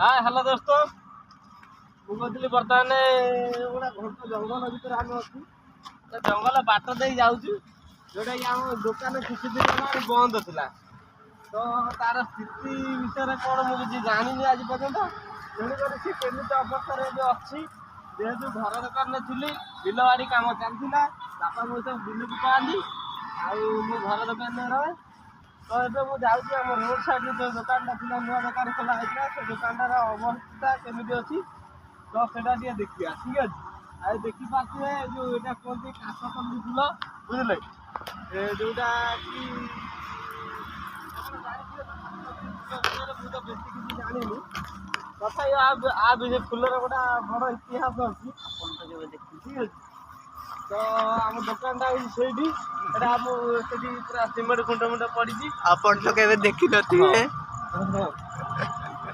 hi hello दोस्तों ମୁଁ କହୁଥିଲି ବର୍ତ୍ତମାନ ଗୋଟେ ଘଣ୍ଟ ଜଙ୍ଗଲ ଭିତରେ ଆମେ ଅଛୁ ଜଙ୍ଗଲ ବାଟ ଦେଇ ଯାଉଛୁ ଯୋଉଟାକି ଆମ ଦୋକାନ କିଛି ଦିନ ହେଲାଣି ବନ୍ଦ ଥିଲା ତ ତାର ସ୍ଥିତି ବିଷୟରେ କ'ଣ ମୁଁ କିଛି ଜାଣିନି ଆଜି ପର୍ଯ୍ୟନ୍ତ ତେଣୁକରି ସେ କେମିତି ଅବସ୍ଥାରେ ଏବେ ଅଛି ଯେହେତୁ ଘର ଦୋକାନରେ ଥିଲି ବିଲବାଡ଼ି କାମ ଚାଲିଥିଲା ବାପା ମୁଁ ସବୁ ବିଲକୁ ପାଆନ୍ତି ଆଉ ମୁଁ ଘର ଦୋକାନରେ ରହେ ତ ଏବେ ମୁଁ ଯାଉଛି ଆମ ରୋଡ଼ ସାଇଡ଼ରେ ଯେଉଁ ଦୋକାନଟା ଥିଲା ନୂଆ ଦୋକାନ ଖୋଲା ହେଇଥିଲା ସେ ଦୋକାନଟାର ଅବସ୍ଥା କେମିତି ଅଛି ତ ସେଟା ଟିକେ ଦେଖିବା ଠିକ୍ ଅଛି ଆଉ ଦେଖିପାରୁଥିବେ ଯେଉଁ ଏଇଟା କୁହନ୍ତି କାଶତଣ୍ଡି ଫୁଲ ବୁଝିଲେ ଯେଉଁଟା କି ମୁଁ ତ ବେଶୀ କିଛି ଜାଣିନି ତଥାପି ଫୁଲର ଗୋଟେ ବଡ଼ ଇତିହାସ ଅଛି ଆପଣ ତ କେବେ ଦେଖିଛି ଠିକ୍ ଅଛି ତ ଆମ ଦୋକାନଟା ହେଉଛି ସେଇଠି ଏଇଟା ଆମ ସେଠି ପୁରା ସିମେଣ୍ଟ ଖୁଣ୍ଟ ମୁଣ୍ଡ ପଡ଼ିଛି ଆପଣ ତ କେବେ ଦେଖିନଥିବେ